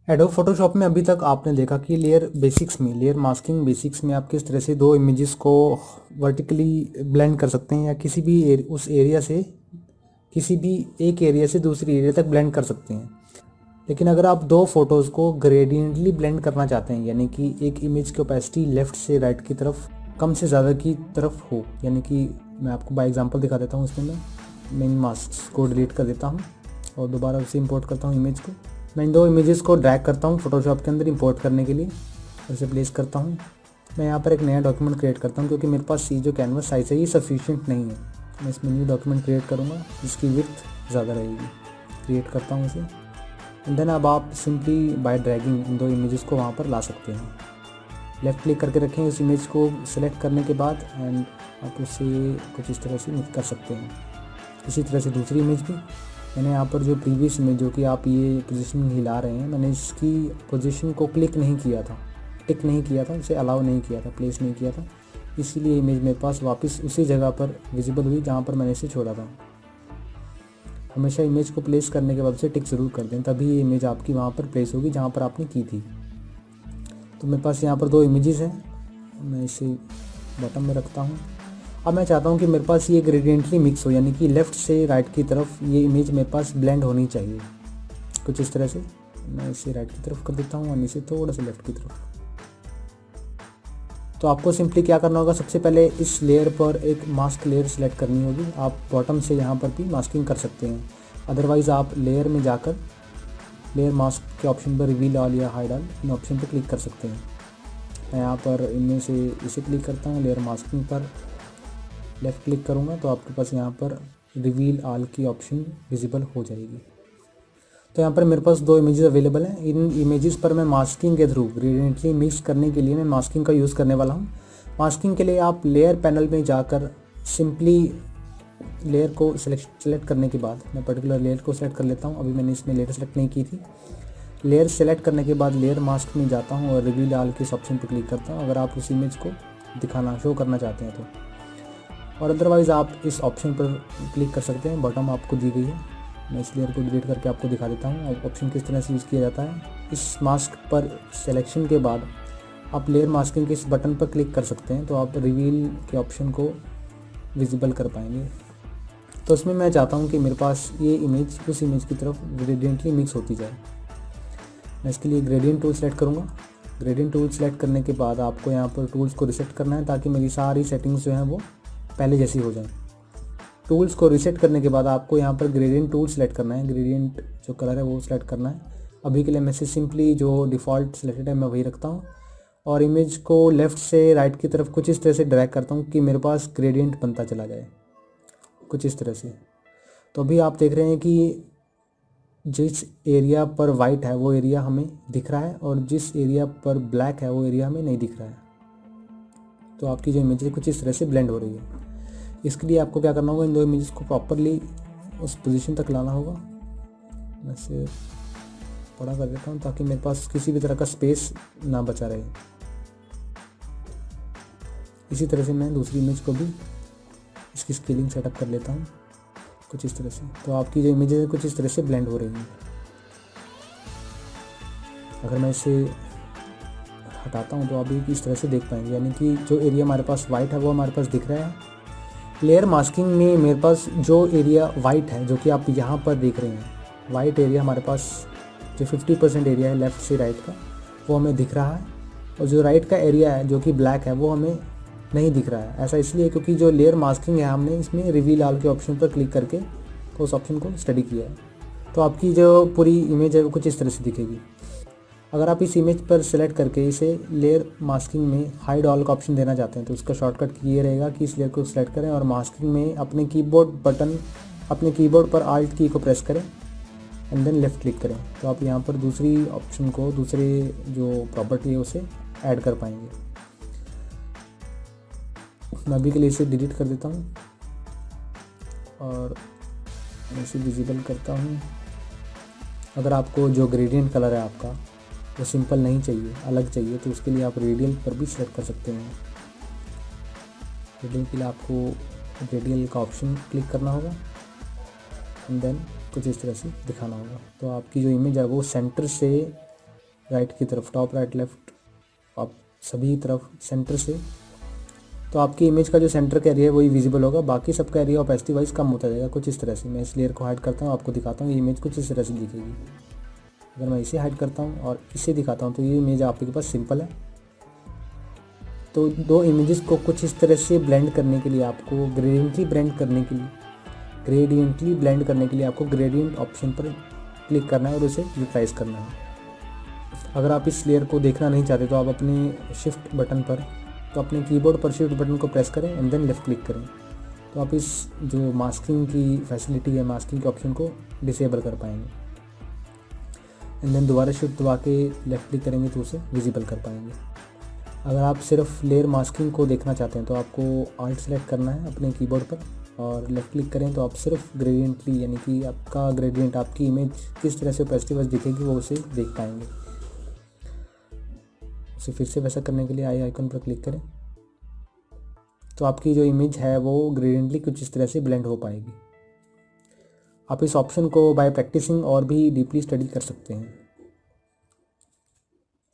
Adobe Photoshop में अभी तक आपने देखा कि लेयर मास्किंग बेसिक्स में आप किस तरह से दो इमेजेस को वर्टिकली ब्लेंड कर सकते हैं या किसी भी उस एरिया से किसी भी एक एरिया से दूसरी एरिया तक ब्लेंड कर सकते हैं। लेकिन अगर आप दो फोटोज़ को ग्रेडियंटली ब्लेंड करना चाहते हैं, यानी कि एक इमेज की ओपेसिटी लेफ़्ट से राइट की तरफ कम से ज़्यादा की तरफ हो, यानी कि मैं आपको बाय एग्जांपल दिखा देता हूँ। इसमें मैं मेन मास्क को डिलीट कर देता हूँ और दोबारा उसे इंपोर्ट करता हूँ इमेज को। मैं इन दो इमेजेस को ड्रैग करता हूँ फोटोशॉप के अंदर इंपोर्ट करने के लिए, उसे प्लेस करता हूँ। मैं यहाँ पर एक नया डॉक्यूमेंट क्रिएट करता हूँ क्योंकि मेरे पास ये जो कैनवस साइज़ है ये सफिशिएंट नहीं है। मैं इसमें न्यू डॉक्यूमेंट क्रिएट करूँगा जिसकी विड्थ ज़्यादा रहेगी। क्रिएट करता हूँ इसे एंड देन अब आप सिंपली बाय ड्रैगिंग इन दो इमेजेस को वहाँ पर ला सकते हैं। लेफ़्ट क्लिक करके रखें उस इमेज को सिलेक्ट करने के बाद एंड आप उसे कुछ इस तरह से मिक्स कर सकते हैं। इसी तरह से दूसरी इमेज भी मैंने यहाँ पर जो प्रीवियस इमेज जो कि आप ये पोजीशन हिला रहे हैं, मैंने इसकी पोजीशन को टिक नहीं किया था, इसे अलाउ नहीं किया था, प्लेस नहीं किया था, इसीलिए इमेज मेरे पास वापस उसी जगह पर विजिबल हुई जहाँ पर मैंने इसे छोड़ा था। हमेशा इमेज को प्लेस करने के बाद उसे टिक ज़रूर कर दें, तभी ये इमेज आपकी वहाँ पर प्लेस होगी जहाँ पर आपने की थी। तो मेरे पास यहाँ पर दो इमेजेस हैं, मैं इसे बॉटम में रखता हूँ। अब मैं चाहता हूँ कि मेरे पास ये ग्रेडियंटली मिक्स हो, यानी कि लेफ़्ट से राइट की तरफ ये इमेज मेरे पास ब्लेंड होनी चाहिए कुछ इस तरह से। मैं इसे राइट की तरफ कर देता हूँ और इसे थोड़ा सा लेफ़्ट की तरफ। तो आपको सिंपली क्या करना होगा, सबसे पहले इस लेयर पर एक मास्क लेयर सेलेक्ट करनी होगी। आप बॉटम से यहाँ पर भी मास्किंग कर सकते हैं, अदरवाइज़ आप लेयर में जाकर लेयर मास्क के ऑप्शन पर रिवील ऑल या हाइड ऑल इन ऑप्शन पर क्लिक कर सकते हैं। मैं यहाँ पर इनमें से इसे क्लिक करता हूँ, लेयर मास्किंग पर लेफ़्ट क्लिक करूँगा तो आपके पास यहाँ पर रिवील ऑल की ऑप्शन विजिबल हो जाएगी। तो यहाँ पर मेरे पास दो इमेजेस अवेलेबल हैं। इन इमेजेस पर मैं मास्किंग के थ्रू ग्रेडियंटली मिक्स करने के लिए मैं मास्किंग का यूज़ करने वाला हूँ। मास्किंग के लिए आप लेयर पैनल में जाकर सिंपली लेयर को सेलेक्ट करने के बाद, मैं पर्टिकुलर लेयर को सेलेक्ट कर लेता हूँ, अभी मैंने इसमें लेयर सेलेक्ट नहीं की थी। लेयर सेलेक्ट करने के बाद लेयर मास्क में जाता हूँ और रिवील ऑल के इस ऑप्शन पर क्लिक करता हूँ अगर आप उस इमेज को शो करना चाहते हैं तो, और अदरवाइज़ आप इस ऑप्शन पर क्लिक कर सकते हैं, बॉटम आपको दी गई है। मैं इस लेयर को डिलीट करके आपको दिखा देता हूँ और ऑप्शन किस तरह से यूज़ किया जाता है। इस मास्क पर सिलेक्शन के बाद आप लेयर मास्किंग के इस बटन पर क्लिक कर सकते हैं, तो आप रिवील के ऑप्शन को विजिबल कर पाएंगे। तो इसमें मैं चाहता हूँ कि मेरे पास ये इमेज उस इमेज की तरफ ग्रेडियंटली मिक्स होती जाए। मैं इसके लिए ग्रेडियंट टूल सेलेक्ट करूँगा। ग्रेडियंट टूल सेलेक्ट करने के बाद आपको यहाँ पर टूल्स को रिसेट करना है ताकि मेरी सारी सेटिंग्स जो हैं वो पहले जैसी हो जाए। टूल्स को रीसेट करने के बाद आपको यहाँ पर ग्रेडियंट टूल सेलेक्ट करना है, ग्रेडियंट जो कलर है वो सेलेक्ट करना है। अभी के लिए मैं सिंपली जो डिफ़ॉल्ट सेलेक्टेड है मैं वही रखता हूँ और इमेज को लेफ़्ट से राइट की तरफ कुछ इस तरह से ड्रैग करता हूँ कि मेरे पास ग्रेडियंट बनता चला जाए कुछ इस तरह से। तो अभी आप देख रहे हैं कि जिस एरिया पर वाइट है वो एरिया हमें दिख रहा है और जिस एरिया पर ब्लैक है वो एरिया हमें नहीं दिख रहा है। तो आपकी जो इमेज है कुछ इस तरह से ब्लेंड हो रही है। इसके लिए आपको क्या करना होगा, इन दो इमेजेस को प्रॉपरली उस पोजीशन तक लाना होगा। मैं इसे बड़ा कर देता हूँ ताकि मेरे पास किसी भी तरह का स्पेस ना बचा रहे। इसी तरह से मैं दूसरी इमेज को भी इसकी स्केलिंग सेटअप कर लेता हूँ कुछ इस तरह से। तो आपकी जो इमेजेस है कुछ इस तरह से ब्लेंड हो रही हैं। अगर मैं इसे हटाता हूँ तो आप भी इस तरह से देख पाएंगे, यानी कि जो एरिया हमारे पास वाइट है वो हमारे पास दिख रहा है। लेयर मास्किंग में मेरे पास जो एरिया वाइट है जो कि आप यहाँ पर देख रहे हैं, वाइट एरिया हमारे पास जो 50% एरिया है लेफ़्ट से राइट का वो हमें दिख रहा है, और जो राइट का एरिया है जो कि ब्लैक है वो हमें नहीं दिख रहा है। ऐसा इसलिए क्योंकि जो लेयर मास्किंग है हमने इसमें रिवील ऑल के ऑप्शन पर क्लिक करके उस ऑप्शन को स्टडी किया है। तो आपकी जो पूरी इमेज है वो कुछ इस तरह से दिखेगी। अगर आप इस इमेज पर सेलेक्ट करके इसे लेयर मास्किंग में हाइड ऑल का ऑप्शन देना चाहते हैं तो उसका शॉर्टकट ये रहेगा कि इस लेयर को सेलेक्ट करें और मास्किंग में अपने कीबोर्ड पर आल्ट की को प्रेस करें एंड देन लेफ़्ट क्लिक करें। तो आप यहाँ पर दूसरी ऑप्शन को, दूसरे जो प्रॉपर्टी है उसे ऐड कर पाएंगे। मैं अभी के लिए इसे डिलीट कर देता हूँ और इसे विजिबल करता हूँ। अगर आपको जो ग्रेडियंट कलर है आपका वो सिंपल नहीं चाहिए, अलग चाहिए, तो उसके लिए आप रेडियल पर भी सेलेक्ट कर सकते हैं। रेडियल के लिए आपको रेडियल का ऑप्शन क्लिक करना होगा एंड देन कुछ इस तरह से दिखाना होगा। तो आपकी जो इमेज है वो सेंटर से राइट की तरफ, टॉप राइट लेफ्ट, आप सभी तरफ सेंटर से, तो आपकी इमेज का जो सेंटर का एरिया है वही विजिबल होगा, बाकी सबका एरिया ऑपेसिटी वाइज कम होता जाएगा कुछ इस तरह से। मैं इस लेयर को हाइड करता हूँ, आपको दिखाता हूँ, ये इमेज कुछ इस तरह से दिखेगी। अगर मैं इसे हाइड करता हूँ और इसे दिखाता हूँ तो ये इमेज आपके पास सिंपल है। तो दो इमेजेस को कुछ इस तरह से ब्लेंड करने के लिए आपको ग्रेडियंटली ब्लेंड करने के लिए आपको ग्रेडियंट ऑप्शन पर क्लिक करना है और उसे रिप्लेस करना है। अगर आप इस लेयर को देखना नहीं चाहते तो आप अपने शिफ्ट बटन पर, तो अपने कीबोर्ड पर शिफ्ट बटन को प्रेस करें एंड देन लेफ्ट क्लिक करें, तो आप इस जो मास्किंग की फैसिलिटी है, मास्किंग के ऑप्शन को डिसेबल कर पाएंगे। एंड देन दोबारा शिफ्ट दबा के लेफ्ट क्लिक करेंगे तो उसे विजिबल कर पाएंगे। अगर आप सिर्फ लेयर मास्किंग को देखना चाहते हैं तो आपको आल्ट सेलेक्ट करना है अपने कीबोर्ड पर और लेफ्ट क्लिक करें, तो आप सिर्फ ग्रेडियंटली, यानी कि आपका ग्रेडियंट, आपकी इमेज किस तरह से ऑपेसिटी वाइज दिखेगी वो उसे देख पाएंगे। उसे फिर से वैसा करने के लिए आई आइकन पर क्लिक करें, तो आपकी जो इमेज है वो ग्रेडियंटली कुछ इस तरह से ब्लेंड हो पाएगी। आप इस ऑप्शन को बाय प्रैक्टिसिंग और भी डीपली स्टडी कर सकते हैं।